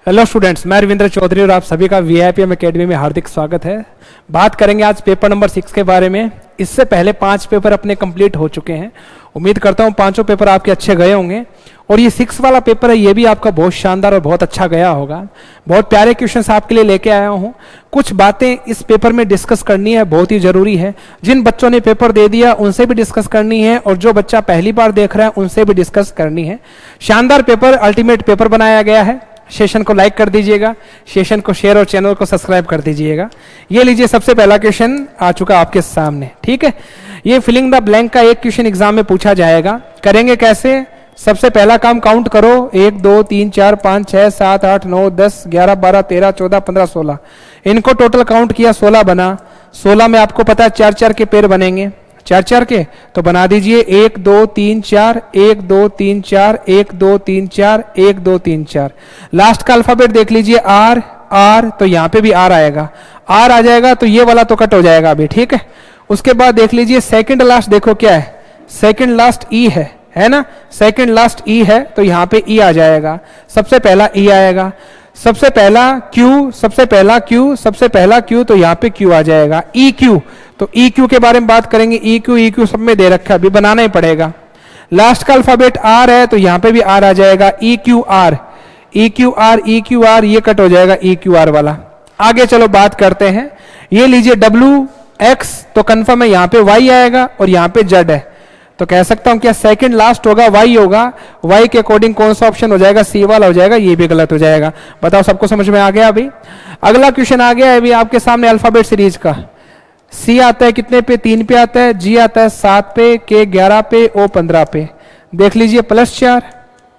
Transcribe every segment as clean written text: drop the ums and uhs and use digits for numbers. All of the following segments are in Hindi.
हेलो स्टूडेंट्स, मैं रविंद्र चौधरी और आप सभी का वीआईपीएम एकेडमी में हार्दिक स्वागत है। बात करेंगे आज पेपर नंबर 6 के बारे में। इससे पहले 5 पेपर अपने कंप्लीट हो चुके हैं। उम्मीद करता हूं पांचों पेपर आपके अच्छे गए होंगे और ये 6 वाला पेपर है, ये भी आपका बहुत शानदार और बहुत अच्छा गया होगा। बहुत प्यारे क्वेश्चंस आपके लिए लेके आया हूं। कुछ बातें इस पेपर में डिस्कस करनी है, बहुत ही जरूरी है। जिन बच्चों ने पेपर दे दिया उनसे भी डिस्कस करनी है और जो बच्चा पहली बार देख रहा है उनसे भी डिस्कस करनी है। शानदार पेपर, अल्टीमेट पेपर बनाया गया है। सेशन को लाइक कर दीजिएगा, सेशन को शेयर और चैनल को सब्सक्राइब कर दीजिएगा। ये लीजिए, सबसे पहला क्वेश्चन आ चुका आपके सामने। ठीक है, ये फिलिंग द ब्लैंक का एक क्वेश्चन एग्जाम में पूछा जाएगा। करेंगे कैसे? सबसे पहला काम काउंट करो, 1 2 3 4 5 6 7 8 9 10 11 12 13 14 15 16। इनको टोटल काउंट किया, 16 बना। 16 में आपको पता है 4-4 के पेड़ बनेंगे, 4-4 के, तो बना दीजिए 1 2 3 4 1 2 3 4 1 2 3 4 1 2 3 4। लास्ट का अल्फाबेट देख लीजिए, आर आर, तो यहां पे भी आर आएगा। आर आ जाएगा तो ये वाला तो कट हो जाएगा अभी। ठीक है, उसके बाद देख लीजिए सेकंड लास्ट, देखो क्या है, सेकंड लास्ट ई है ना, सेकंड लास्ट ई है तो यहां पे ई आ जाएगा। सबसे पहला ई आएगा, सबसे पहला क्यू, सबसे पहला क्यू, सबसे पहला क्यू, तो यहां पे क्यू आ जाएगा। ई क्यू, तो ई क्यू के बारे में बात करेंगे। ई क्यू सब में दे रखा है, अभी बनाना ही पड़ेगा। लास्ट का अल्फाबेट आर है तो यहां पे भी आर आ जाएगा। E Q R, E Q R, E Q R, ये कट हो जाएगा ई क्यू आर वाला। आगे चलो बात करते हैं। ये लीजिए डब्ल्यू एक्स, तो कंफर्म है यहां पे वाई आएगा और यहां पे जेड है, तो कह सकता हूं क्या सेकंड लास्ट होगा वाई होगा। वाई के अकॉर्डिंग कौन सा ऑप्शन हो जाएगा? सी वाला हो जाएगा। ये भी गलत हो जाएगा। बताओ, सबको समझ में आ गया? अभी अगला क्वेश्चन आ गया है अभी आपके सामने अल्फाबेट सीरीज का। सी आता है कितने पे? 3 पे आता है। जी आता है 7 पे, के 11 पे, ओ 15 पे। देख लीजिए +4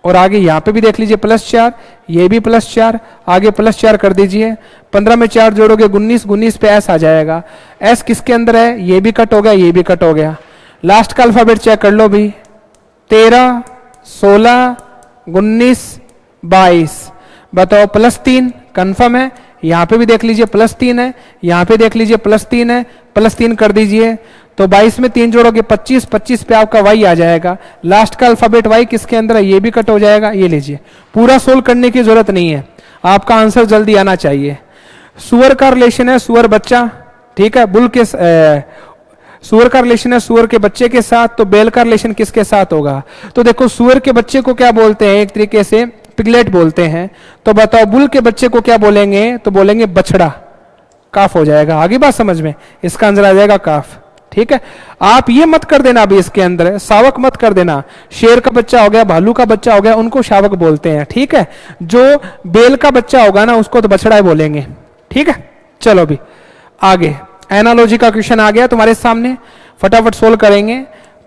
और आगे यहां पे भी देख लीजिए +4, ये भी +4, आगे +4 कर दीजिए। 15 में 4 जोड़ोगे 19, 19 पे एस आ जाएगा। एस किसके अंदर है? ये भी कट हो गया, ये भी कट हो गया। लास्ट का अल्फाबेट चेक कर लो भी, 13 16 19 22। बताओ +3 कंफर्म है। यहां पे भी देख लीजिए +3 है, यहां पे देख लीजिए +3 है, +3 कर दीजिए तो 22 में 3 जोड़ोगे 25, 25 पे आपका वाई आ जाएगा। लास्ट का अल्फाबेट वाई किसके अंदर है? ये भी कट हो जाएगा। ये लीजिए, पूरा सोल्व करने की जरूरत नहीं है, आपका आंसर जल्दी आना चाहिए। सुअर का रिलेशन है सुअर बच्चा, ठीक है। बुल के सुअर का रिलेशन है सुअर के बच्चे के साथ, तो बैल का रिलेशन किसके साथ होगा? तो देखो, सुअर के बच्चे को क्या बोलते हैं? एक तरीके से पिगलेट बोलते हैं। तो बताओ बुल के बच्चे को क्या बोलेंगे? तो बोलेंगे बछड़ा। काफ हो जाएगा। आगे बात समझ में? इसका आंसर आ जाएगा काफ। ठीक है, आप ये मत कर देना अभी इसके अंदर शावक मत कर देना। शेर का बच्चा हो गया, भालू का बच्चा हो गया, उनको शावक बोलते हैं। ठीक है, जो बेल का बच्चा होगा ना उसको तो बछड़ा बोलेंगे। ठीक है, चलो अभी आगे एनालॉजी का क्वेश्चन आ गया तुम्हारे सामने, फटाफट सोल्व करेंगे।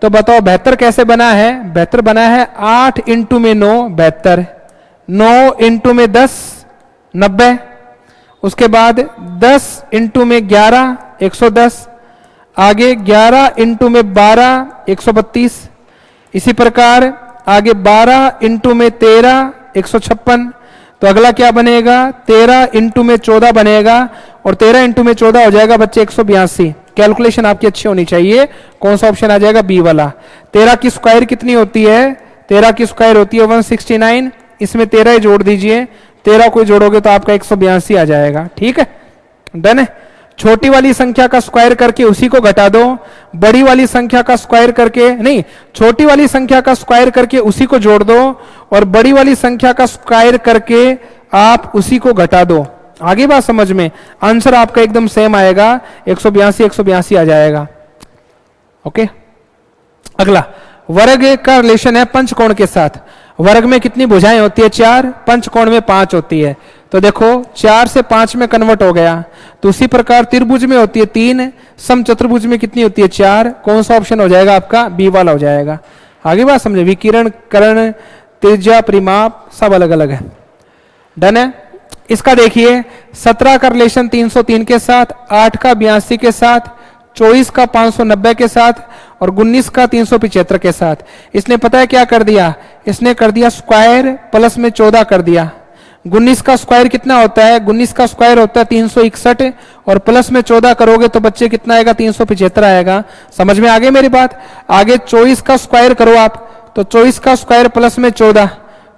तो बताओ 72 कैसे बना है? 72 बना है 8 इंटू में 9 72, 9 इंटू में 10 90, उसके बाद 10 इंटू में 11 110, आगे 11 इंटू में 12 132, इसी प्रकार आगे 12 इंटू में 13 156। तो अगला क्या बनेगा? 13 इंटू में 14 बनेगा और 13 इंटू में 14 हो जाएगा बच्चे 182। कैलकुलेशन आपकी अच्छी होनी चाहिए। कौन सा ऑप्शन आ जाएगा? बी वाला। 13 की स्क्वायर कितनी होती है? 13 की स्क्वायर होती है 169। इसमें 13 ही जोड़ दीजिए, 13 को जोड़ोगे तो आपका 182 आ जाएगा। ठीक है, डन है। छोटी वाली संख्या का स्क्वायर करके उसी को घटा दो, बड़ी वाली संख्या का स्क्वायर करके नहीं, छोटी वाली संख्या का स्क्वायर करके उसी को जोड़ दो और बड़ी वाली संख्या का स्क्वायर करके आप उसी को घटा दो। आगे बात समझ में? आंसर आपका एकदम सेम आएगा, 182 आ जाएगा। ओके, अगला वर्ग का रिलेशन है पंचकोण के साथ। वर्ग में कितनी भुजाएं होती है? 4, पंचकोण में 5 होती है। तो देखो 4 से 5 में कन्वर्ट हो गया। तो उसी प्रकार त्रिभुज में होती है 3, समचतुर्भुज में कितनी होती है? 4। कौन सा ऑप्शन हो जाएगा आपका? बी वाला हो जाएगा। आगे बात समझे? विकिरण, कर्ण, त्रिज्या, परिमाप सब अलग अलग है। डन है। इसका देखिए 17 का रिलेशन 303 के साथ, 8 का 82 के साथ, 24 का 590 के साथ और 19 का 375 के साथ। इसने पता है क्या कर दिया? इसने कर दिया स्क्वायर प्लस में 14 कर दिया। 19 का स्क्वायर कितना होता है? 19 का स्क्वायर होता है 361 और प्लस में 14 करोगे तो बच्चे कितना आएगा? 375 आएगा। समझ में आ गई मेरी बात? आगे 24 का स्क्वायर करो आप, तो 24 का स्क्वायर प्लस में 14,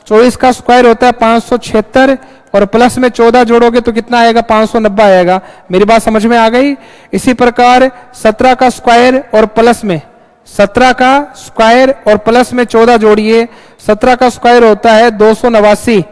24 का स्क्वायर होता है 576 और प्लस में 14 जोड़ोगे तो कितना आएगा, 590 आएगा। मेरी बात समझ में आ गई। इसी प्रकार 17 का स्क्वायर और प्लस में 17 का स्क्वायर और प्लस में 14 जोड़िए, 17 का स्क्वायर होता है 289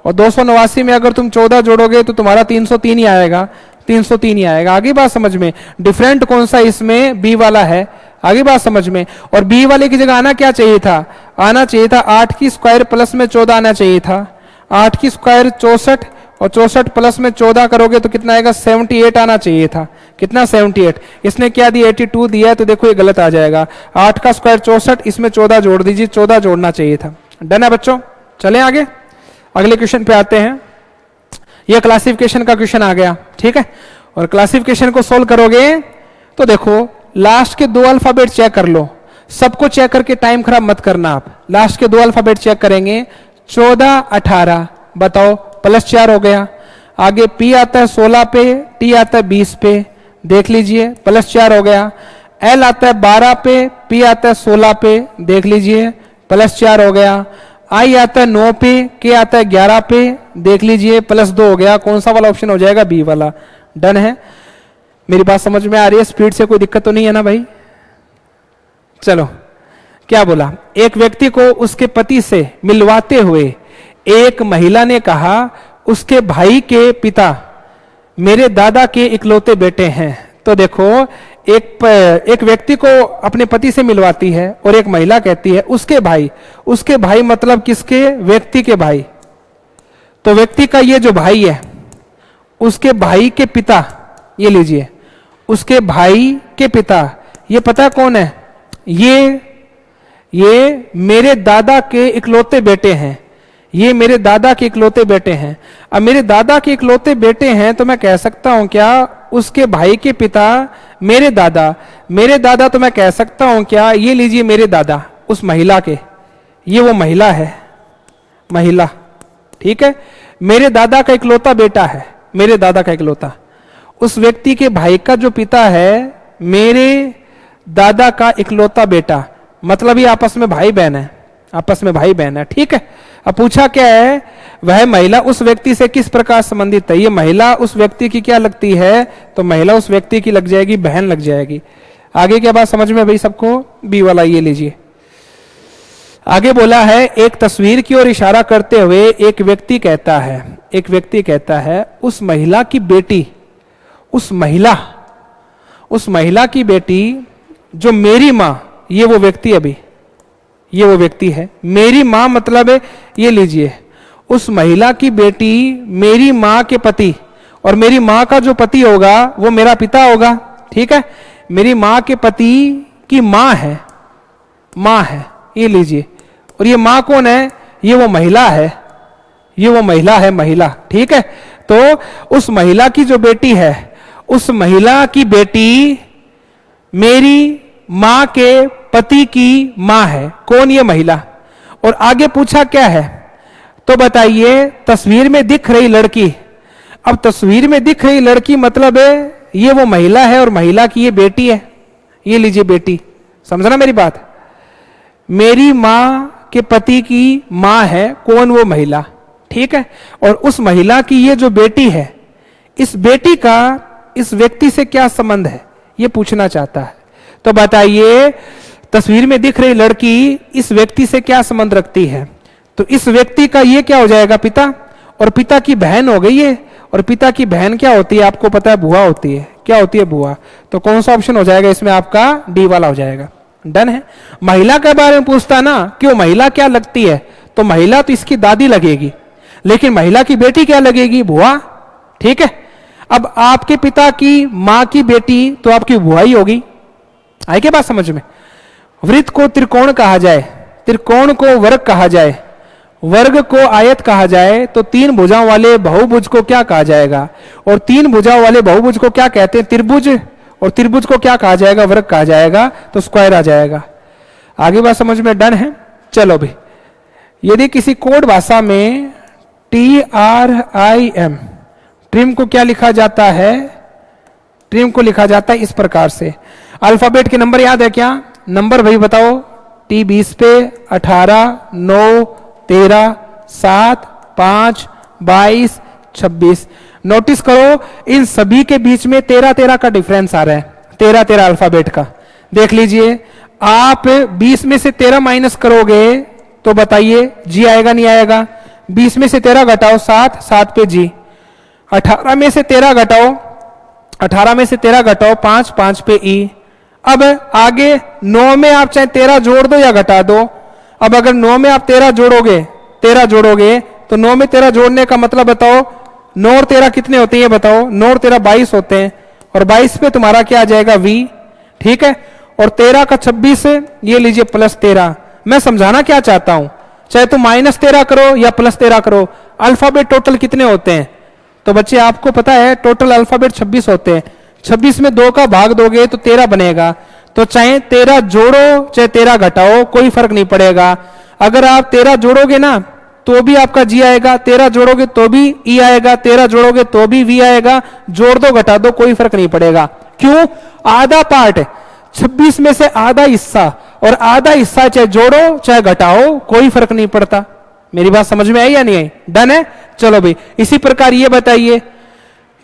और 289 में अगर तुम 14 जोड़ोगे तो तुम्हारा 303 ही आएगा, 303 ही आएगा। आगे बात समझ में। डिफरेंट कौन सा इसमें, बी वाला है। आगे बात समझ में। और बी वाले की जगह आना क्या चाहिए था, आना चाहिए था 8 की स्क्वायर प्लस में 14 आना चाहिए था। 8 की स्क्वायर 64 और 64 प्लस में 14 करोगे तो कितना आएगा, 78 आना चाहिए था। कितना, 78। इसने क्या दिया, 82 दिया है, तो देखो ये गलत आ जाएगा। 8 का स्क्वायर 64, इसमें 14 जोड़ दीजिए, 14 जोड़ना चाहिए था। डन है बच्चों। चलें आगे, अगले क्वेश्चन पे आते हैं। यह क्लासिफिकेशन का क्वेश्चन आ गया, ठीक है। और क्लासिफिकेशन को सोल्व करोगे तो देखो लास्ट के 2 अल्फाबेट चेक कर लो, सबको चेक करके टाइम खराब मत करना। आप लास्ट के 2 अल्फाबेट चेक करेंगे, 14 18, बताओ प्लस 4 हो गया। आगे पी आता है 16 पे, टी आता है 20 पे, देख लीजिए प्लस 4 हो गया। एल आता है 12 पे, पी आता है 16 पे, देख लीजिए प्लस 4 हो गया। आई आता है 9 पे, के आता है 11 पे, देख लीजिए प्लस 2 हो गया। कौन सा वाला ऑप्शन हो जाएगा, बी वाला। डन है। मेरी बात समझ में आ रही है, स्पीड से कोई दिक्कत तो नहीं है ना भाई। चलो क्या बोला, एक व्यक्ति को उसके पति से मिलवाते हुए एक महिला ने कहा, उसके भाई के पिता मेरे दादा के इकलौते बेटे हैं। तो देखो एक व्यक्ति को अपने पति से मिलवाती है और एक महिला कहती है उसके भाई। उसके भाई मतलब किसके, व्यक्ति के भाई। तो व्यक्ति का ये जो भाई है, उसके भाई के पिता, ये लीजिए उसके भाई के पिता, ये पता कौन है, ये मेरे दादा के इकलौते बेटे हैं। ये मेरे दादा के इकलौते बेटे हैं। अब मेरे दादा के इकलौते बेटे हैं तो मैं कह सकता हूं क्या, उसके भाई के पिता मेरे दादा तो मैं कह सकता हूं क्या, ये लीजिए मेरे दादा उस महिला के, ये वो महिला है, महिला, ठीक है। मेरे दादा का इकलौता बेटा है, मेरे दादा का इकलौता। उस व्यक्ति के भाई का जो पिता है मेरे दादा का इकलौता बेटा, मतलब ये आपस में भाई बहन है, आपस में भाई बहन है, ठीक है। अब पूछा क्या है, वह महिला उस व्यक्ति से किस प्रकार संबंधित है। ये महिला उस व्यक्ति की क्या लगती है, तो महिला उस व्यक्ति की लग जाएगी, बहन लग जाएगी। आगे क्या बात समझ में भाई सबको, बी वाला ये लीजिए। आगे बोला है, एक तस्वीर की ओर इशारा करते हुए एक व्यक्ति कहता है उस महिला की बेटी, उस महिला की बेटी जो मेरी मां, ये वो व्यक्ति, अभी ये वो व्यक्ति है। मेरी मां मतलब है, ये लीजिए उस महिला की बेटी मेरी मां के पति, और मेरी मां का जो पति होगा वो मेरा पिता होगा, ठीक है। मेरी मां के पति की मां है, ये लीजिए। और ये मां कौन है, ये वो महिला है, ये वो महिला है, महिला, ठीक है। तो उस महिला की जो बेटी है, उस महिला की बेटी मेरी मां के पति की मां है। कौन, ये महिला। और आगे पूछा क्या है, तो बताइए तस्वीर में दिख रही लड़की। अब तस्वीर में दिख रही लड़की मतलब है ये वो महिला है और महिला की ये बेटी है, ये लीजिए बेटी। समझना मेरी बात, मेरी मां के पति की मां है, कौन, वो महिला, ठीक है। और उस महिला की ये जो बेटी है, इस बेटी का इस व्यक्ति से क्या संबंध है, ये पूछना चाहता है। तो बताइए तस्वीर में दिख रही लड़की इस व्यक्ति से क्या संबंध रखती है। तो इस व्यक्ति का ये क्या हो जाएगा, पिता, और पिता की बहन हो गई है। और पिता की बहन क्या होती है, आपको पता है, बुआ होती है। क्या होती है, बुआ। तो कौन सा ऑप्शन हो जाएगा इसमें, आपका डी वाला हो जाएगा। डन है। महिला के बारे में पूछता ना कि वो महिला क्या लगती है, तो महिला तो इसकी दादी लगेगी, लेकिन महिला की बेटी क्या लगेगी, बुआ, ठीक है। अब आपके पिता की मां की बेटी तो आपकी बुआ ही होगी। आई क्या बात समझ में। वृत्त को त्रिकोण कहा जाए, त्रिकोण को वर्ग कहा जाए, वर्ग को आयत कहा जाए, तो 3 भुजाओं वाले बहुभुज को क्या कहा जाएगा। और 3 भुजाओं वाले बहुभुज को क्या कहते हैं, त्रिभुज। और त्रिभुज को क्या कहा जाएगा, वर्ग कहा जाएगा, तो स्क्वायर आ जाएगा। आगे बात समझ में, डन है। चलो भाई, यदि किसी कोड भाषा में TRIM, ट्रिम को क्या लिखा जाता है, ट्रिम को लिखा जाता है इस प्रकार से। अल्फाबेट के नंबर याद है क्या, नंबर भाई बताओ। T20 पे 18, 9, 13, 7, 5, 22, 26। नोटिस करो इन सभी के बीच में 13-13 का डिफरेंस आ रहा है, 13-13 अल्फाबेट का। देख लीजिए, आप 20 में से 13 माइनस करोगे तो बताइए जी आएगा नहीं आएगा? 20 में से 13 घटाओ 7, 7 पे जी। 18 में से 13 घटाओ, 18 में से 13 घटाओ 5, 5 पे ई। अब आगे 9 में आप चाहे 13 जोड़ दो या घटा दो। अब अगर 9 में आप 13 जोड़ोगे, 13 जोड़ोगे तो 9 में 13 जोड़ने का मतलब बताओ 9 और 13 कितने होते हैं बताओ? 9 और 13 22 होते हैं, और 22 पे तुम्हारा क्या आ जाएगा? v। ठीक है, और 13 का 26 ये लीजिए प्लस 13। मैं समझाना क्या चाहता हूं, चाहे तुम माइनस 13 करो या प्लस 13 करो, अल्फाबेट टोटल कितने होते हैं? तो बच्चे आपको पता है टोटल अल्फाबेट 26 होते हैं। 26 में 2 का भाग दोगे तो 13 बनेगा। तो चाहे 13 जोड़ो चाहे 13 घटाओ कोई फर्क नहीं पड़ेगा। अगर आप 13 जोड़ोगे ना तो भी आपका जी आएगा, 13 जोड़ोगे तो भी ई आएगा, 13 जोड़ोगे तो भी वी आएगा। जोड़ दो घटा दो कोई फर्क नहीं पड़ेगा। क्यों? आधा पार्ट है, 26 में से आधा हिस्सा, और आधा हिस्सा चाहे जोड़ो चाहे घटाओ कोई फर्क नहीं पड़ता। मेरी बात समझ में आई या नहीं आई? डन है? चलो भाई, इसी प्रकार ये बताइए,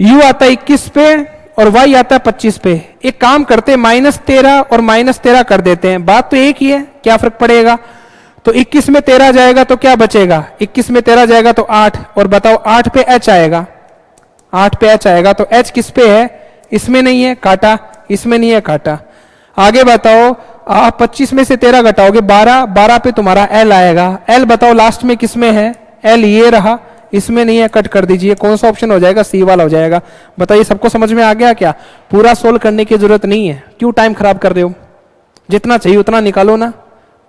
u आता है 21 पे और y आता है 25 पे। एक काम करते हैं, -13 और -13 कर देते हैं, बात तो एक ही है, क्या फर्क पड़ेगा? तो 21 में 13 जाएगा तो क्या बचेगा? 21 में 13 जाएगा तो 8, और बताओ 8 पे h आएगा, 8 पे h आएगा तो h किस पे है? इसमें नहीं है, काटा, इसमें नहीं है, काटा। आगे बताओ, आप 25 में से 13 घटाओगे 12, 12 पे तुम्हारा l आएगा। l बताओ लास्ट में किस में है? l ये रहा, इसमें नहीं है, कट कर दीजिए। कौन सा ऑप्शन हो जाएगा? सी वाला हो जाएगा। बताइए सबको समझ में आ गया क्या? पूरा सोल्व करने की जरूरत नहीं है, क्यों टाइम खराब कर रहे हो? जितना चाहिए उतना निकालो ना,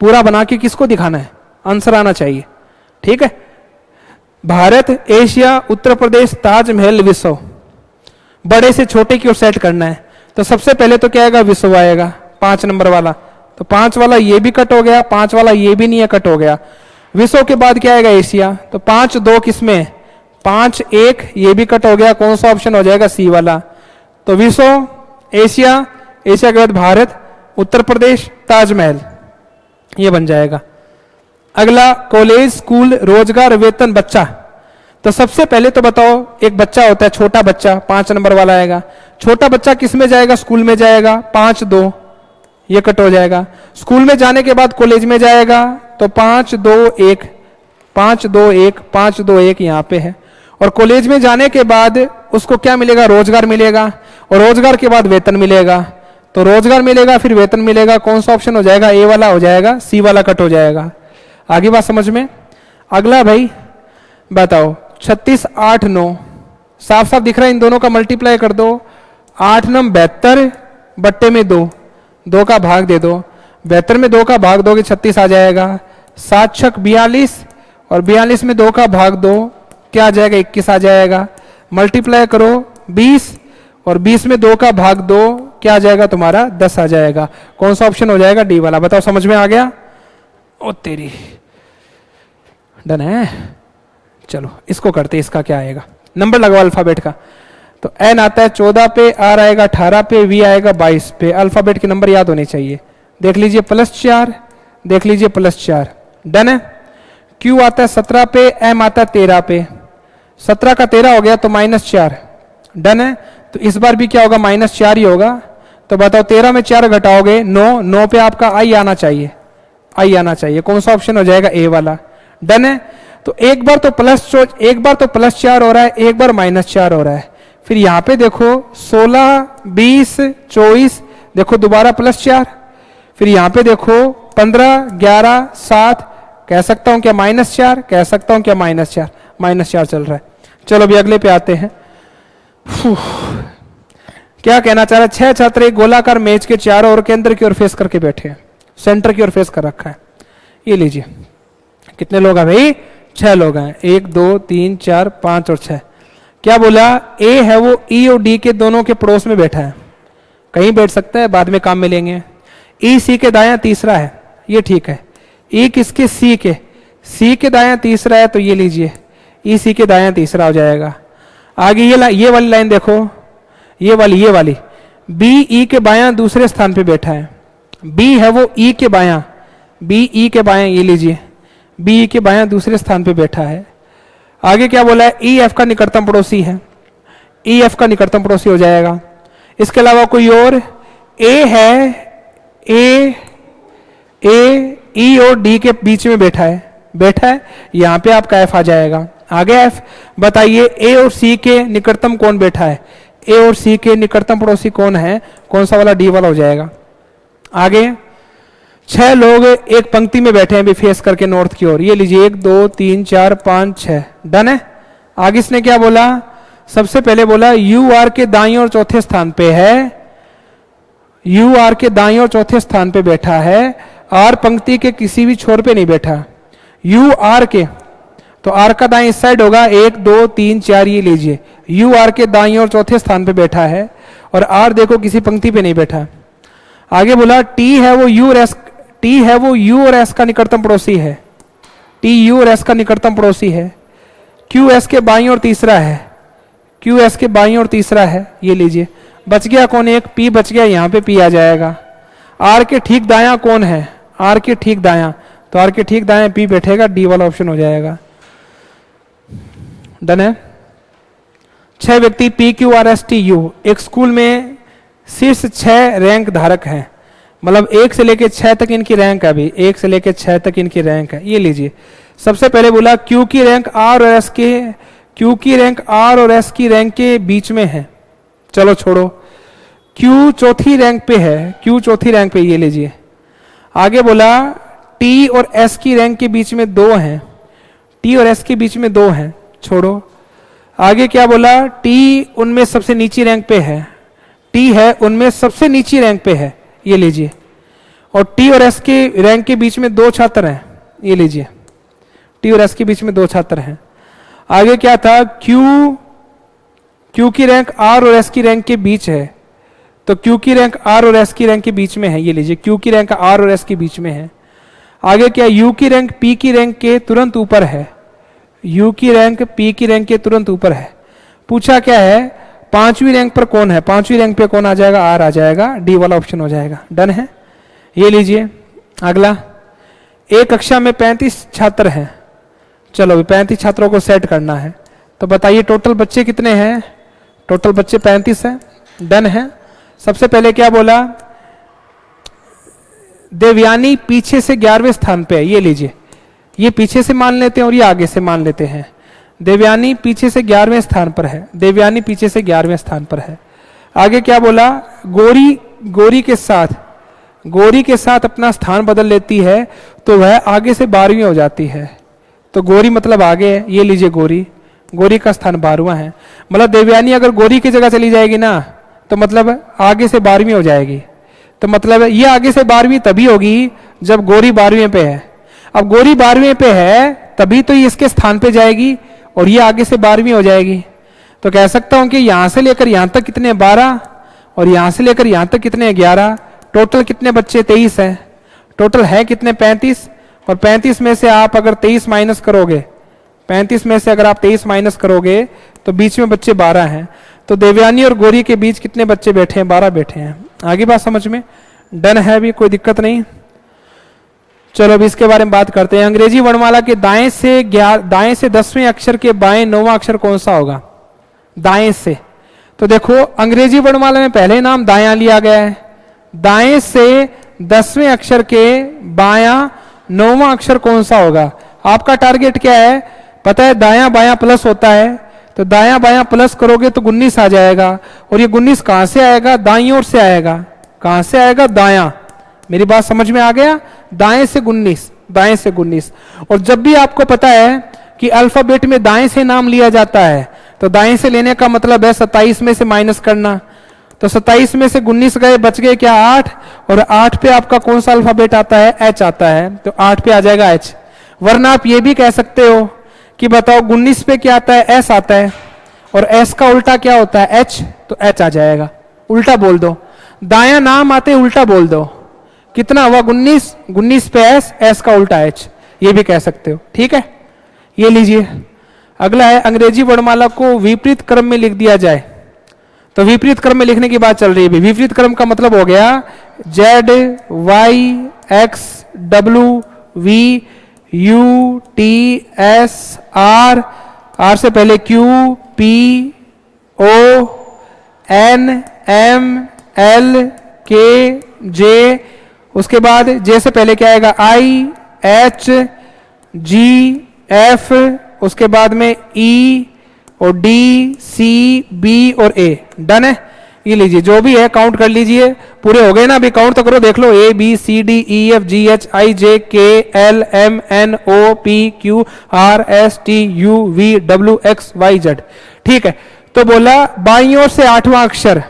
पूरा बना के किसको दिखाना है? आंसर आना चाहिए। ठीक है, भारत, एशिया, उत्तर प्रदेश, ताजमहल, विश्व, बड़े से छोटे की ओर सेट करना है। तो सबसे पहले तो क्या आएगा? विश्व आएगा, 5 नंबर वाला। तो 5 वाला ये भी कट हो गया, 5 वाला ये भी नहीं है, कट हो गया। विश्व के बाद क्या आएगा? एशिया। तो 5 2 किसमें है? 5 1 ये भी कट हो गया। कौन सा ऑप्शन हो जाएगा? सी वाला। तो विश्व, एशिया, एशिया के बाद भारत, उत्तर प्रदेश, ताजमहल, ये बन जाएगा। अगला, कॉलेज, स्कूल, रोजगार, वेतन, बच्चा। तो सबसे पहले तो बताओ, एक बच्चा होता है, छोटा बच्चा, 5 नंबर वाला आएगा। छोटा बच्चा किस में जाएगा? स्कूल में जाएगा, 5 2 ये कट हो जाएगा। स्कूल में जाने के बाद कॉलेज में जाएगा तो 5 2 1, 5 2 1, 5 2 1 यहाँ पे है। और कॉलेज में जाने के बाद उसको क्या मिलेगा? रोजगार मिलेगा, और रोजगार के बाद वेतन मिलेगा। तो रोजगार मिलेगा फिर वेतन मिलेगा। कौन सा ऑप्शन हो जाएगा? ए वाला हो जाएगा, सी वाला कट हो जाएगा। आगे बात समझ में? अगला भाई बताओ, 36 8 9, साफ साफ दिख रहा है, इन दोनों का मल्टीप्लाई कर दो। 8 9 72 बट्टे में 2, 2 का भाग दे दो। 72 में 2 का भाग दोगे 36 आ जाएगा। 7 6 42, और 42 में 2 का भाग दो, क्या आ जाएगा? 21 आ जाएगा। मल्टीप्लाई करो 20, और 20 में 2 का भाग दो, क्या आ जाएगा तुम्हारा? 10 आ जाएगा। कौन सा ऑप्शन हो जाएगा? डी वाला। बताओ समझ में आ गया? ओ तेरी, डन है। चलो इसको करते, इसका क्या आएगा? नंबर लगाओ अल्फाबेट का। तो एन आता है 14 पे, आर आएगा 18 पे, वी आएगा 22 पे। अल्फाबेट के नंबर याद होने चाहिए। देख लीजिए +4, देख लीजिए +4, डन है। क्यू आता है 17 पे, एम आता है 13 पे। 17 का 13 हो गया तो -4, डन है। तो इस बार भी क्या होगा? -4 ही होगा। तो बताओ 13 में 4 घटाओगे 9, 9 पे आपका आई आना चाहिए, आई आना चाहिए। कौन सा ऑप्शन हो जाएगा? ए वाला, डन है। तो एक बार तो +4 हो रहा है, एक बार -4 हो रहा है। फिर यहाँ पे देखो 16 20 24, देखो दोबारा +4। फिर यहाँ पे देखो 15 11 7, कह सकता हूं क्या -4? कह सकता हूं क्या -4? -4 चल रहा है। चलो अभी अगले पे आते हैं। क्या कहना चाह रहा है? 6 छात्र एक गोलाकार मेज के चारों ओर केंद्र की ओर फेस करके बैठे हैं, सेंटर की ओर फेस कर रखा है। ये लीजिए, कितने लोग हैं भाई? 6 लोग हैं। 1 2 3 4 5 और 6। क्या बोला? ए है वो ई और डी के दोनों के पड़ोस में बैठा है, कहीं बैठ सकता है, बाद में काम में लेंगे। ई सी के दायां तीसरा है, ये ठीक है। ई किसके? सी के, सी के दायां तीसरा है, तो ये लीजिए ई सी के दायां तीसरा हो जाएगा। आगे ये वाली लाइन देखो, ये वाली बी ई के बायां दूसरे स्थान पे बैठा है। बी है वो ई के बायां, बी ई के बायां, ये लीजिए बी ई के बायां दूसरे स्थान पे बैठा है। आगे क्या बोला है, ई एफ का निकटतम पड़ोसी है, ई एफ का निकटतम पड़ोसी हो जाएगा। इसके अलावा कोई और, ए है, ए ई और डी के बीच में बैठा है, यहां पे आपका एफ आ जाएगा। आगे एफ बताइए, ए और सी के निकटतम कौन बैठा है, ए और सी के निकटतम पड़ोसी कौन है, कौन सा वाला, डी वाला हो जाएगा। आगे 6 लोग एक पंक्ति में बैठे हैं भी फेस करके नॉर्थ की ओर, ये लीजिए 1 2 3 4 5 6, डन है। आगे इसने क्या बोला, सबसे पहले बोला यू आर के दाईं और चौथे स्थान पे है, यू आर के दाईं और चौथे स्थान पे बैठा है, आर पंक्ति के किसी भी छोर पे नहीं बैठा। यू आर के, तो आर का दाईं इस साइड होगा, 1 2 3 4, ये लीजिए यू आर के दाईं और चौथे स्थान पे बैठा है, और आर देखो किसी पंक्ति पे नहीं बैठा। आगे बोला टी है वो यू और एस, टी है वो यू और एस का निकटतम पड़ोसी है, टी यू और एस का निकटतम पड़ोसी है। क्यू एस के बाईं और तीसरा है, क्यू एस के बाईं और तीसरा है, ये लीजिए बच गया कौन, एक पी बच गया, यहां पे पी आ जाएगा। आर के ठीक दायां कौन है, आर के ठीक दायां, तो आर के ठीक दायां पी बैठेगा, डी वाला ऑप्शन हो जाएगा। डन है। 6 व्यक्ति P Q R S T you एक स्कूल में शीर्ष 6 रैंक धारक हैं, मतलब 1 से लेकर 6 तक इनकी रैंक है, अभी 1 से लेकर 6 तक इनकी रैंक है। ये लीजिए सबसे पहले बोला क्यू की रैंक आर और एस के, क्यू की रैंक आर और एस की रैंक के बीच में है, चलो छोड़ो, क्यू चौथी रैंक पे है, क्यू चौथी रैंक पे, ये लीजिए। आगे बोला टी और एस की रैंक के बीच में 2 हैं, टी और एस के बीच में 2 हैं, छोड़ो। आगे क्या बोला, टी उनमें सबसे नीची रैंक पे है, टी है उनमें सबसे नीची रैंक पे है, ये लीजिए। और टी और एस के रैंक के बीच में 2 छात्र हैं, ये लीजिए, टी और एस के बीच में 2 छात्र हैं। आगे क्या था, क्यू की रैंक आर और एस की रैंक के बीच है, तो क्यू की रैंक आर और एस की रैंक के बीच में है, ये लीजिए क्यू की रैंक आर और एस के बीच में है। आगे क्या, यू की रैंक पी की रैंक के तुरंत ऊपर है, यू की रैंक पी की रैंक के तुरंत ऊपर है। पूछा क्या है, 5वीं रैंक पर कौन है, 5वीं रैंक पे कौन आ जाएगा, आर आ जाएगा, डी वाला ऑप्शन हो जाएगा। डन है। ये लीजिए अगला, एक कक्षा में 35 छात्र हैं, चलो अभी 35 छात्रों को सेट करना है, तो बताइए टोटल बच्चे कितने हैं, टोटल बच्चे 35 हैं। डन है। सबसे पहले क्या बोला, देवयानी पीछे से 11वें स्थान पे है, ये लीजिए, ये पीछे से मान लेते हैं और ये आगे से मान लेते हैं। देवयानी पीछे से 11वें स्थान पर है, देवयानी पीछे से 11वें स्थान पर है। आगे क्या बोला, गोरी के साथ अपना स्थान बदल लेती है तो वह आगे से 12वीं हो जाती है, तो गोरी मतलब आगे है, ये लीजिए गोरी का स्थान 12वां है। मतलब देवयानी अगर गोरी की जगह चली जाएगी ना, तो मतलब आगे से 12वीं हो जाएगी, तो मतलब ये आगे से 12वीं तभी होगी जब गोरी 12वें पे है। अब गोरी 12वें पे है तभी तो ये इसके स्थान पे जाएगी और ये आगे से 12वीं हो जाएगी। तो कह सकता हूं कि यहां से लेकर यहां तक कितने 12 और यहां से लेकर यहां तक कितने 11, टोटल कितने बच्चे 23 हैं, टोटल है कितने 35, और 35 में से आप अगर 23 माइनस करोगे, 35 में से अगर आप 23 माइनस करोगे तो बीच में बच्चे 12 हैं, तो देवयानी और गोरी के बीच कितने बच्चे बैठे हैं, 12 बैठे हैं। आगे बात समझ में। डन है, भी कोई दिक्कत नहीं। चलो अभी इसके बारे में बात करते हैं। अंग्रेजी वर्णमाला के दाएं से 10वें अक्षर के बाएं 9वां अक्षर कौन सा होगा, दाएं से। तो देखो अंग्रेजी वर्णमाला में पहले नाम दायां लिया गया है, दाएं से 10वें अक्षर के बायां 9वां अक्षर कौन सा होगा। आपका टारगेट क्या है पता है, दायां बायां प्लस होता है, तो दायां बायां प्लस करोगे तो 19 आ जाएगा, और ये 19 कहां से आएगा, दाईं ओर से आएगा। कहां से आएगा, दायां। मेरी बात समझ में आ गया, दाएं से 19, दाएं से 19। और जब भी आपको पता है कि अल्फाबेट में दाएं से नाम लिया जाता है, तो दाएं से लेने का मतलब है 27 में से माइनस करना, तो 27 में से 19 गए, बच गए क्या 8, और 8 पे आपका कौन सा अल्फाबेट आता है, एच आता है, तो 8 पे आ जाएगा एच। वरना आप ये भी कह सकते हो कि बताओ 19 पे क्या आता है, एस आता है, और एस का उल्टा क्या होता है, एच, तो एच आ जाएगा। उल्टा बोल दो, दायां नाम आते उल्टा बोल दो, कितना हुआ 19, 19 पे एस, एस का उल्टा एच, ये भी कह सकते हो। ठीक है, ये लीजिए अगला है, अंग्रेजी वर्णमाला को विपरीत क्रम में लिख दिया जाए। तो विपरीत क्रम में लिखने की बात चल रही है। विपरीत क्रम का मतलब हो गया Z Y X W V U T S R R से पहले Q, P, O, N, M, L, K, J, उसके बाद जे से पहले क्या आएगा, आई, एच, जी, एफ, उसके बाद में ई और डी, सी, बी और ए। डन है। ये लीजिए जो भी है काउंट कर लीजिए, पूरे हो गए ना, अभी काउंट तो करो, देख लो, A B C D E F G H I J K L M N O P Q R S T U V W X Y Z. ठीक है, तो बोला बाईं ओर से 8वां अक्षर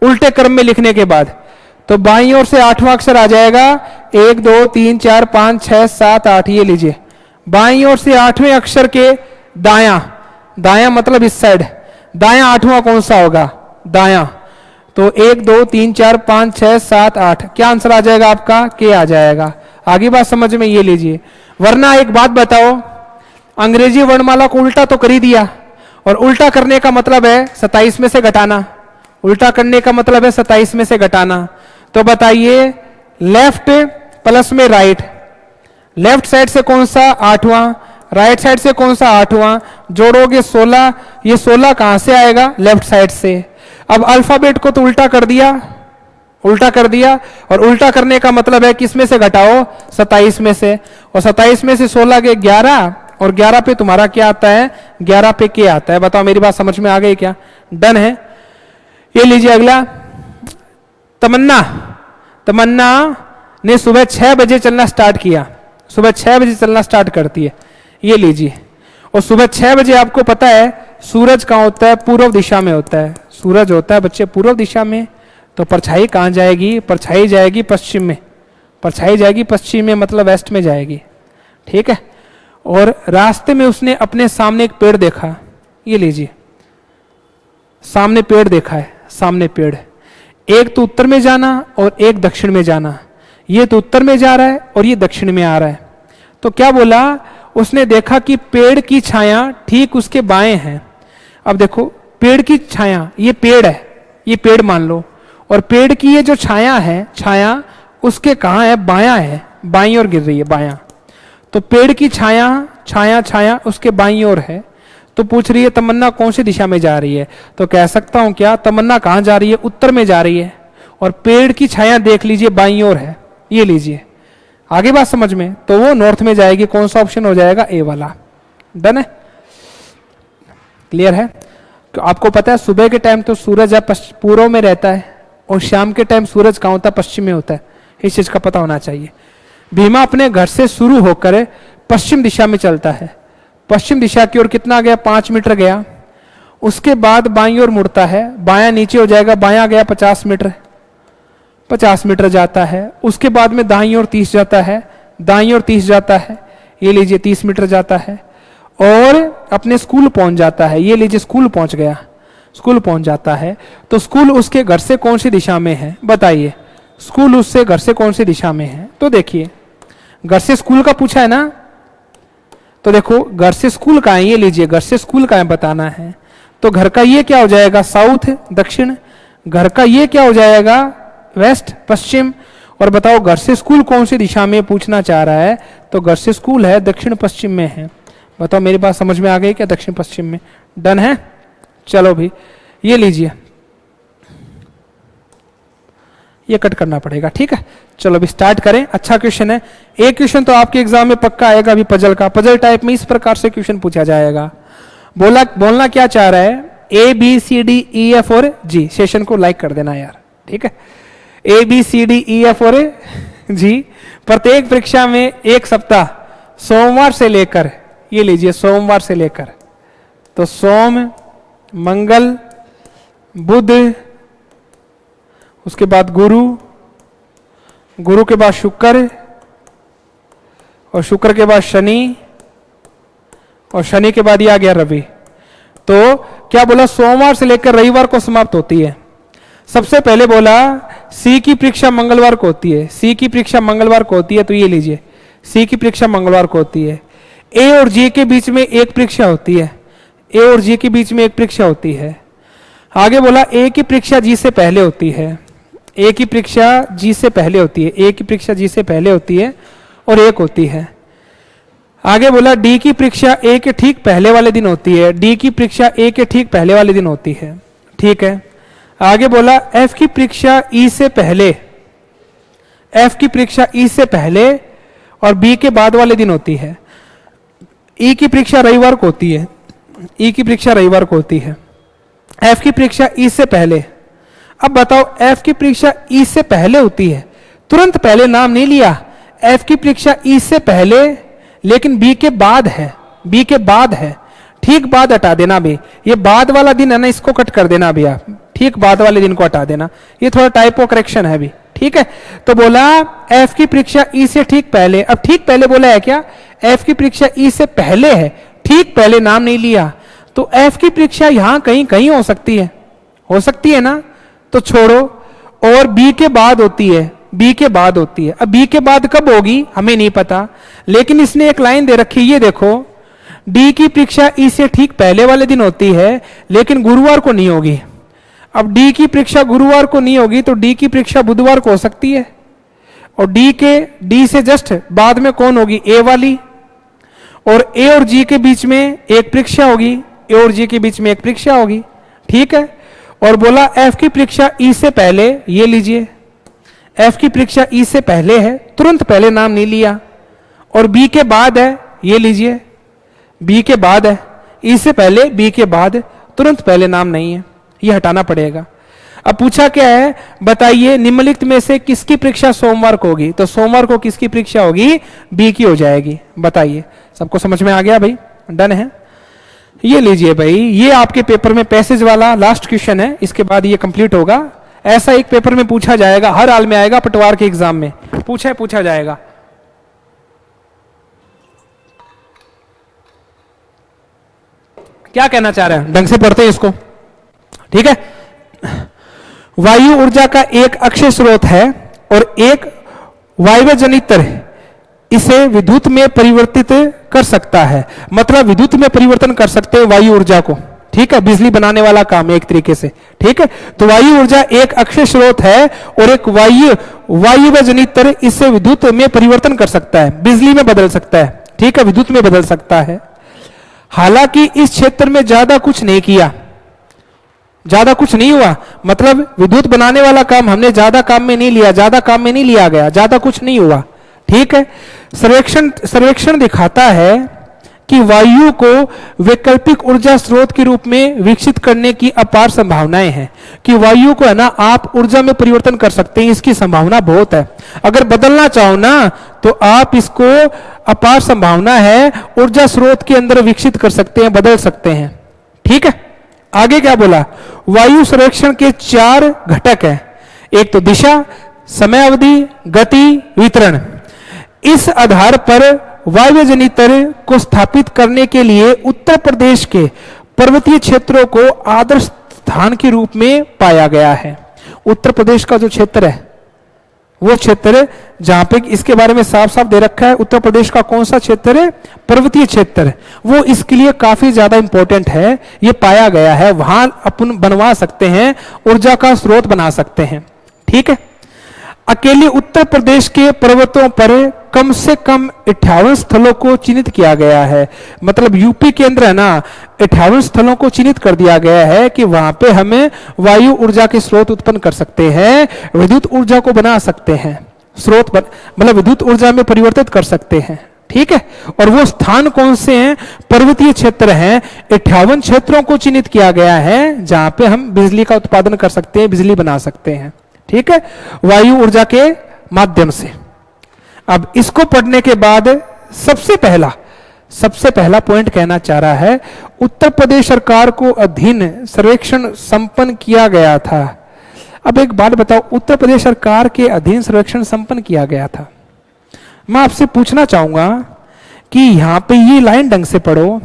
उल्टे क्रम में लिखने के बाद, तो बाईं ओर से 8वां अक्षर आ जाएगा 1 2 3 4 5 6 7 8। ये लीजिए बाईं ओर से 8वें अक्षर के दायां, दायां मतलब इस साइड, दायां 8वां कौन सा होगा, दायां। तो 1 2 3 4 5 6 7 8, क्या आंसर आ जाएगा आपका, के आ जाएगा। आगे बात समझ में। ये लीजिए, वरना एक बात बताओ, अंग्रेजी वर्णमाला को उल्टा तो कर ही दिया, और उल्टा करने का मतलब है 27 में से घटाना, उल्टा करने का मतलब है 27 में से घटाना। तो बताइए लेफ्ट प्लस में राइट, लेफ्ट साइड से कौन सा 8वां, राइट साइड से कौन सा 8वां, जोड़ोगे 16, ये 16 कहां से आएगा, लेफ्ट साइड से। अब अल्फाबेट को तो उल्टा कर दिया, उल्टा कर दिया, और उल्टा करने का मतलब है किस में से घटाओ, 27 में से, और 27 में से 16 के 11, और 11 पे तुम्हारा क्या आता है, 11 पे क्या आता है, बताओ मेरी बात समझ में आ गई क्या। डन है। ये लीजिए अगला, तमन्ना, तमन्ना ने सुबह 6 बजे चलना स्टार्ट किया, सुबह 6 बजे चलना स्टार्ट करती है। ये लीजिए, और सुबह 6 बजे आपको पता है सूरज कहाँ होता है, पूर्व दिशा में होता है, सूरज होता है बच्चे पूर्व दिशा में, तो परछाई कहाँ जाएगी, परछाई जाएगी पश्चिम में, परछाई जाएगी पश्चिम में मतलब वेस्ट में जाएगी। ठीक है, और रास्ते में उसने अपने सामने एक पेड़ देखा। ये लीजिए सामने पेड़ देखा है, सामने पेड़, एक तो उत्तर में जाना और एक दक्षिण में जाना, ये तो उत्तर में जा रहा है और ये दक्षिण में आ रहा है। तो क्या बोला, उसने देखा कि पेड़ की छाया ठीक उसके बाएं है। अब देखो पेड़ की छाया, ये पेड़ है, ये पेड़ मान लो, और पेड़ की ये जो छाया है, छाया उसके कहाँ है, बायां है, बाईं ओर गिर रही है, बायां। तो पेड़ की छाया, छाया छाया उसके बाईं ओर है। तो पूछ रही है तमन्ना कौन सी दिशा में जा रही है, तो कह सकता हूं क्या, तमन्ना कहाँ जा रही है, उत्तर में जा रही है, और पेड़ की छाया देख लीजिए बाईं ओर है। ये लीजिए आगे बात समझ में, तो वो नॉर्थ में जाएगी, कौन सा ऑप्शन हो जाएगा, ए वाला। डन है, क्लियर है। तो आपको पता है सुबह के टाइम तो सूरज है पूर्व में रहता है, और शाम के टाइम सूरज कहाँ होता है, पश्चिम में होता है, इस चीज का पता होना चाहिए। भीमा अपने घर से शुरू होकर पश्चिम दिशा में चलता है, पश्चिम दिशा की ओर कितना गया, 5 मीटर गया, उसके बाद बाईं ओर मुड़ता है, बायां नीचे हो जाएगा, बायां गया 50 मीटर, 50 मीटर जाता है, उसके बाद में दाईं ओर 30 जाता है, दाईं ओर 30 जाता है, ये लीजिए 30 मीटर जाता है, और अपने स्कूल पहुंच जाता है। ये लीजिए स्कूल पहुंच गया, स्कूल पहुंच जाता है। तो स्कूल उसके घर से कौन सी दिशा में है, बताइए, स्कूल उससे घर से कौन सी दिशा में है। तो देखिए घर से स्कूल का पूछा है ना, तो देखो घर से स्कूल का है, ये लीजिए घर से स्कूल का है बताना है, तो घर का ये क्या हो जाएगा, साउथ दक्षिण, घर का ये क्या हो जाएगा, वेस्ट पश्चिम। और बताओ घर से स्कूल कौन सी दिशा में पूछना चाह रहा है, तो घर से स्कूल है दक्षिण पश्चिम में है। बताओ मेरी बात समझ में आ गई क्या, दक्षिण पश्चिम में। डन है, चलो भी ये लीजिए, ये कट करना पड़ेगा, ठीक है। चलो अभी स्टार्ट करें, अच्छा क्वेश्चन है, एक क्वेश्चन तो आपके एग्जाम में पक्का आएगा अभी पजल का, पजल टाइप में इस प्रकार से क्वेश्चन पूछा जाएगा। बोलना क्या चाह रहा है, A B C D E F और जी। सेशन को लाइक कर देना यार, ठीक है। A B C D E F और जी, प्रत्येक परीक्षा में एक सप्ताह सोमवार से लेकर, ये लीजिए सोमवार से लेकर, तो सोम मंगल बुध, उसके बाद गुरु, गुरु के बाद शुक्र, और शुक्र के बाद शनि, और शनि के बाद ये आ गया रवि। तो क्या बोला, सोमवार से लेकर रविवार को समाप्त होती है। सबसे पहले बोला सी की परीक्षा मंगलवार को होती है, सी की परीक्षा मंगलवार को होती है, तो ये लीजिए सी की परीक्षा मंगलवार को होती है। ए और जी के बीच में एक परीक्षा होती है, ए और जी के बीच में एक परीक्षा होती है। आगे बोला ए की परीक्षा जी से पहले होती है, ए की परीक्षा जी से पहले होती है, ए की परीक्षा जी से पहले होती है और एक होती है। आगे बोला डी की परीक्षा ए के ठीक पहले वाले दिन होती है, डी की परीक्षा ए के ठीक पहले वाले दिन होती है, ठीक है। आगे बोला एफ की परीक्षा ई से पहले, एफ की परीक्षा ई से पहले और बी के बाद वाले दिन होती है। ई की परीक्षा रविवार को होती है, ई की परीक्षा रविवार को होती है, एफ की परीक्षा ई से पहले। अब बताओ एफ की परीक्षा ई से पहले होती है, तुरंत पहले नाम नहीं लिया, एफ की परीक्षा ई से पहले लेकिन बी के बाद है, बी के बाद है, ठीक बाद हटा देना भी, ये बाद वाला दिन है ना, इसको कट कर देना भी आप, ठीक बाद वाले दिन को हटा देना, ये थोड़ा टाइपो करेक्शन है भी, ठीक है। तो बोला एफ की परीक्षा ई से ठीक पहले, अब ठीक पहले बोला है क्या, एफ की परीक्षा ई से पहले है, ठीक पहले नाम नहीं लिया, तो एफ की परीक्षा यहां कहीं कहीं हो सकती है ना, तो छोड़ो, और बी के बाद होती है, बी के बाद होती है। अब बी के बाद कब होगी हमें नहीं पता, लेकिन इसने एक लाइन दे रखी, ये देखो डी की परीक्षा ई से ठीक पहले वाले दिन होती है लेकिन गुरुवार को नहीं होगी। अब डी की परीक्षा गुरुवार को नहीं होगी तो डी की परीक्षा बुधवार को हो सकती है, और डी से जस्ट बाद में कौन होगी, ए वाली, और ए और जी के बीच में एक परीक्षा होगी, ए और जी के बीच में एक परीक्षा होगी, ठीक है। और बोला एफ की परीक्षा ई से पहले, ये लीजिए एफ की परीक्षा ई से पहले है, तुरंत पहले नाम नहीं लिया, और बी के बाद है, ये लीजिए बी के बाद है, ई से पहले बी के बाद, तुरंत पहले नाम नहीं है, ये हटाना पड़ेगा। अब पूछा क्या है, बताइए निम्नलिखित में से किसकी परीक्षा सोमवार को होगी, तो सोमवार को किसकी परीक्षा होगी, बी की हो जाएगी। बताइए, सबको समझ में आ गया भाई, डन है। ये लीजिए भाई, ये आपके पेपर में पैसेज वाला लास्ट क्वेश्चन है, इसके बाद ये कंप्लीट होगा। ऐसा एक पेपर में पूछा जाएगा, हर हाल में आएगा, पटवार के एग्जाम में पूछा जाएगा। क्या कहना चाह रहे हैं, ढंग से पढ़ते हैं इसको, ठीक है। वायु ऊर्जा का एक अक्षय स्रोत है और एक वायव्य जनित्र इसे विद्युत में परिवर्तित कर सकता है, मतलब विद्युत में परिवर्तन कर सकते हैं वायु ऊर्जा को, ठीक है, बिजली बनाने वाला काम है एक तरीके से, ठीक है। तो वायु ऊर्जा एक अक्षय स्रोत है और एक वायव्य जनित्र इससे विद्युत में परिवर्तन कर सकता है, बिजली में बदल सकता है, ठीक है, विद्युत में बदल सकता है। हालांकि इस क्षेत्र में ज्यादा कुछ नहीं किया, ज्यादा कुछ नहीं हुआ, मतलब विद्युत बनाने वाला काम हमने ज्यादा काम में नहीं लिया, ज्यादा काम में नहीं लिया गया, ज्यादा कुछ नहीं हुआ, ठीक है। सर्वेक्षण दिखाता है कि वायु को वैकल्पिक ऊर्जा स्रोत के रूप में विकसित करने की अपार संभावनाएं हैं, कि वायु को है ना आप ऊर्जा में परिवर्तन कर सकते हैं, इसकी संभावना बहुत है। अगर बदलना चाहो ना तो आप इसको, अपार संभावना है, ऊर्जा स्रोत के अंदर विकसित कर सकते हैं, बदल सकते हैं, ठीक है। आगे क्या बोला, वायु सर्वेक्षण के 4 घटक हैं, एक तो दिशा, समय अवधि, गति, वितरण। इस आधार पर वायव्य जनित्र को स्थापित करने के लिए उत्तर प्रदेश के पर्वतीय क्षेत्रों को आदर्श स्थान के रूप में पाया गया है। उत्तर प्रदेश का जो क्षेत्र है, वो क्षेत्र जहां पे इसके बारे में साफ साफ दे रखा है, उत्तर प्रदेश का कौन सा क्षेत्र है, पर्वतीय क्षेत्र, वो इसके लिए काफी ज्यादा इंपॉर्टेंट है, ये पाया गया है, वहां अपन बनवा सकते हैं, ऊर्जा का स्रोत बना सकते हैं, ठीक है। अकेले उत्तर प्रदेश के पर्वतों पर कम से कम 58 स्थलों को चिन्हित किया गया है, मतलब यूपी के अंदर है ना 58 स्थलों को चिन्हित कर दिया गया है कि वहां पे हमें वायु ऊर्जा के स्रोत उत्पन्न कर सकते हैं, विद्युत ऊर्जा को बना सकते हैं, स्रोत मतलब विद्युत ऊर्जा में परिवर्तित कर सकते हैं, ठीक है। और वो स्थान कौन से हैं, पर्वतीय क्षेत्र हैं, 58 क्षेत्रों को चिन्हित किया गया है जहां पे हम बिजली का उत्पादन कर सकते हैं, बिजली बना सकते हैं, ठीक है, वायु ऊर्जा के माध्यम से। अब इसको पढ़ने के बाद सबसे पहला पॉइंट कहना चाह रहा है, उत्तर प्रदेश सरकार को अधीन सर्वेक्षण संपन्न किया गया था। अब एक बात बताओ, उत्तर प्रदेश सरकार के अधीन सर्वेक्षण संपन्न किया गया था, मैं आपसे पूछना चाहूंगा कि यहां पे ये लाइन ढंग से पढ़ो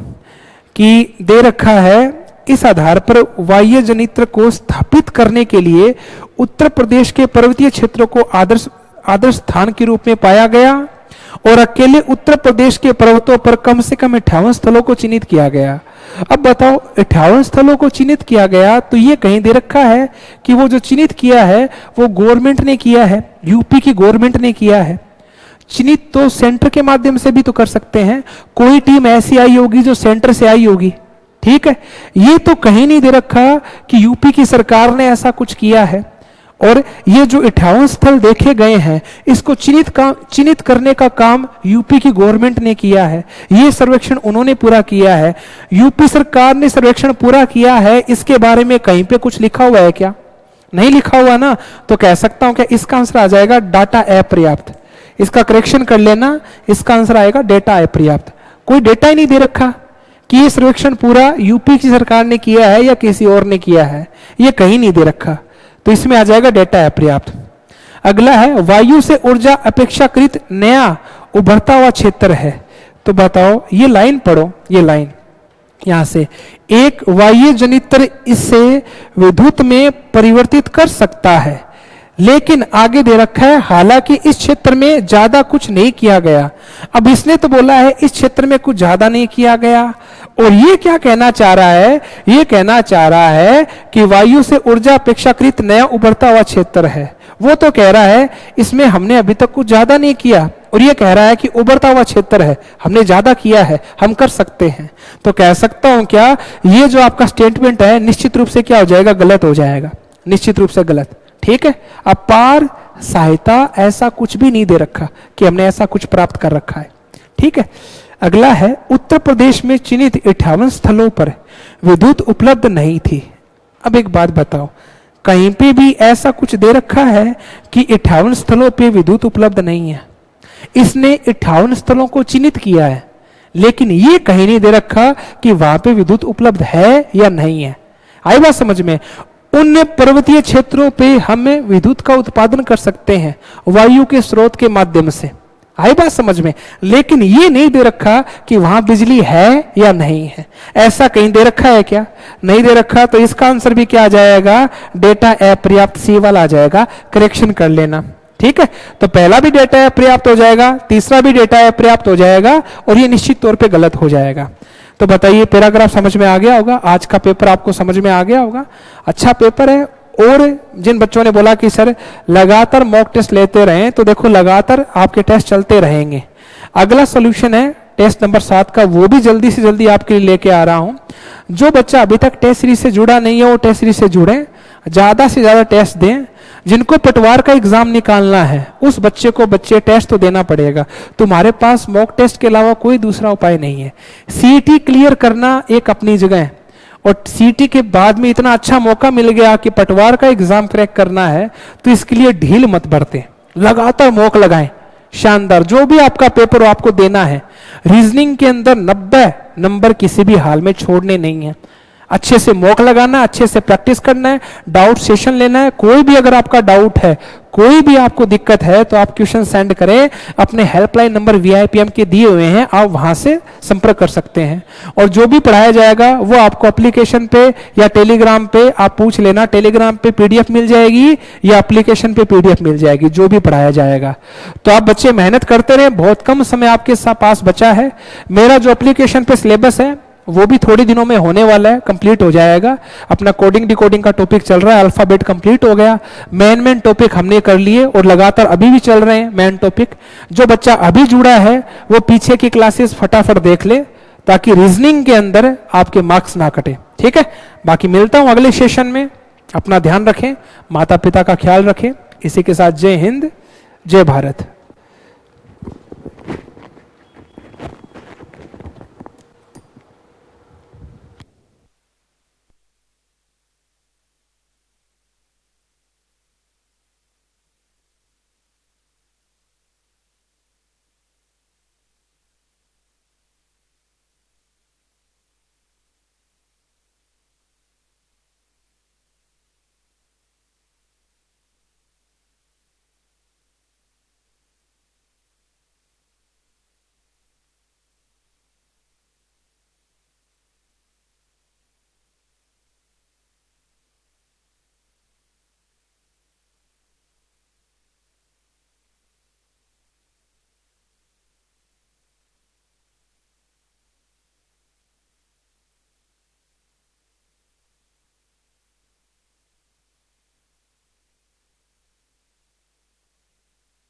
कि दे रखा है, इस आधार पर वायव्य जनित्र को स्थापित करने के लिए उत्तर प्रदेश के पर्वतीय क्षेत्रों को आदर्श स्थान के रूप में पाया गया और अकेले उत्तर प्रदेश के पर्वतों पर कम से कम 58 स्थलों को चिन्हित किया गया। अब बताओ 58 स्थलों को चिन्हित किया गया तो ये कहीं दे रखा है कि वो जो चिन्हित किया है वो गवर्नमेंट ने किया है, यूपी की गवर्नमेंट ने किया है। चिन्हित तो सेंटर के माध्यम से भी तो कर सकते हैं। कोई टीम ऐसी आई होगी जो सेंटर से आई होगी, ठीक है। ये तो कहीं नहीं दे रखा कि यूपी की सरकार ने ऐसा कुछ किया है। और ये जो 58 स्थल देखे गए हैं, इसको चिन्हित करने का काम यूपी की गवर्नमेंट ने किया है। ये सर्वेक्षण उन्होंने पूरा किया है। यूपी सरकार ने सर्वेक्षण पूरा किया है, इसके बारे में कहीं पे कुछ लिखा हुआ है क्या? नहीं लिखा हुआ ना, तो कह सकता हूं क्या इसका आंसर आ जाएगा डाटा अपर्याप्त। इसका करेक्शन कर लेना, इसका आंसर आएगा डेटा अपर्याप्त। कोई डेटा ही नहीं दे रखा कि ये सर्वेक्षण पूरा यूपी की सरकार ने किया है या किसी और ने किया है, ये कहीं नहीं दे रखा, तो इसमें आ जाएगा डेटा अपर्याप्त। अगला है वायु से ऊर्जा अपेक्षाकृत नया उभरता हुआ क्षेत्र है। तो बताओ, ये लाइन पढ़ो, ये लाइन यहां से, एक वायु जनित्र इसे विद्युत में परिवर्तित कर सकता है, लेकिन आगे दे रखा है हालांकि इस क्षेत्र में ज्यादा कुछ नहीं किया गया। अब इसने तो बोला है इस क्षेत्र में कुछ ज्यादा नहीं किया गया, और ये क्या कहना चाह रहा है? ये कहना चाह रहा है कि वायु से ऊर्जा अपेक्षाकृत नया उभरता हुआ क्षेत्र है। वो तो कह रहा है इसमें हमने अभी तक कुछ ज्यादा नहीं किया, और ये कह रहा है कि उभरता हुआ क्षेत्र है, हमने ज्यादा किया है, हम कर सकते हैं। तो कह सकता हूं क्या ये जो आपका स्टेटमेंट है निश्चित रूप से क्या हो जाएगा? गलत हो जाएगा, निश्चित रूप से गलत, ठीक है। अपार सहायता ऐसा कुछ भी नहीं दे रखा कि हमने ऐसा कुछ प्राप्त कर रखा है, ठीक है। अगला है उत्तर प्रदेश में चिन्हित 58 स्थलों पर विद्युत उपलब्ध नहीं थी। अब एक बात बताओ, कहीं पे भी ऐसा कुछ दे रखा है कि 58 स्थलों पे विद्युत उपलब्ध नहीं है? इसने 58 स्थलों को चिन्हित किया है, लेकिन ये कहीं नहीं दे रखा कि वहां पे विद्युत उपलब्ध है या नहीं है। आई बात समझ में? उन पर्वतीय क्षेत्रों पे हम विद्युत का उत्पादन कर सकते हैं वायु के स्रोत के माध्यम से। आई बात समझ में? लेकिन ये नहीं दे रखा कि वहां बिजली है या नहीं है। ऐसा कहीं दे रखा है क्या? नहीं दे रखा, तो इसका आंसर भी क्या आ जाएगा? डेटा अपर्याप्त, सी वाला आ जाएगा, करेक्शन कर लेना, ठीक है। तो पहला भी डेटा अपर्याप्त हो जाएगा, तीसरा भी डेटा अपर्याप्त हो जाएगा, और ये निश्चित तौर पे गलत हो जाएगा। तो बताइए, पैराग्राफ समझ में आ गया होगा? आज का पेपर आपको समझ में आ गया होगा? अच्छा पेपर है। और जिन बच्चों ने बोला कि सर लगातार मॉक टेस्ट लेते रहें, तो देखो लगातार आपके टेस्ट चलते रहेंगे। अगला सॉल्यूशन है टेस्ट नंबर 7 का, वो भी जल्दी से जल्दी आपके लिए लेके आ रहा हूं। जो बच्चा अभी तक टेस्ट सीरीज से जुड़ा नहीं है वो टेस्ट सीरीज से जुड़े, ज्यादा से ज्यादा टेस्ट दें। जिनको पटवार का एग्जाम निकालना है उस बच्चे को टेस्ट तो देना पड़ेगा। तुम्हारे पास मॉक टेस्ट के अलावा कोई दूसरा उपाय नहीं है। सीईटी क्लियर करना एक अपनी जगह है, और सीईटी के बाद में इतना अच्छा मौका मिल गया कि पटवार का एग्जाम क्रैक करना है, तो इसके लिए ढील मत बरतें, लगातार मौक लगाएं। शानदार, जो भी आपका पेपर आपको देना है, रीजनिंग के अंदर 90 नंबर किसी भी हाल में छोड़ने नहीं है। अच्छे से मॉक लगाना है, अच्छे से प्रैक्टिस करना है, डाउट सेशन लेना है। कोई भी अगर आपका डाउट है, कोई भी आपको दिक्कत है, तो आप क्वेश्चन सेंड करें। अपने हेल्पलाइन नंबर VIPM के दिए हुए हैं, आप वहां से संपर्क कर सकते हैं। और जो भी पढ़ाया जाएगा वो आपको एप्लीकेशन पे या टेलीग्राम पे आप पूछ लेना। टेलीग्राम पे PDF मिल जाएगी या एप्लीकेशन पे PDF मिल जाएगी, जो भी पढ़ाया जाएगा। तो आप बच्चे मेहनत करते रहे, बहुत कम समय आपके पास बचा है। मेरा जो एप्लीकेशन पे सिलेबस है वो भी थोड़े दिनों में होने वाला है, कंप्लीट हो जाएगा। अपना कोडिंग डिकोडिंग का टॉपिक चल रहा है, अल्फाबेट कंप्लीट हो गया, मेन टॉपिक हमने कर लिए, और लगातार अभी भी चल रहे हैं मेन टॉपिक। जो बच्चा अभी जुड़ा है वो पीछे की क्लासेस फटाफट देख ले, ताकि रीजनिंग के अंदर आपके मार्क्स ना कटे, ठीक है। बाकी मिलता हूं अगले सेशन में। अपना ध्यान रखें, माता पिता का ख्याल रखें। इसी के साथ जय हिंद, जय भारत।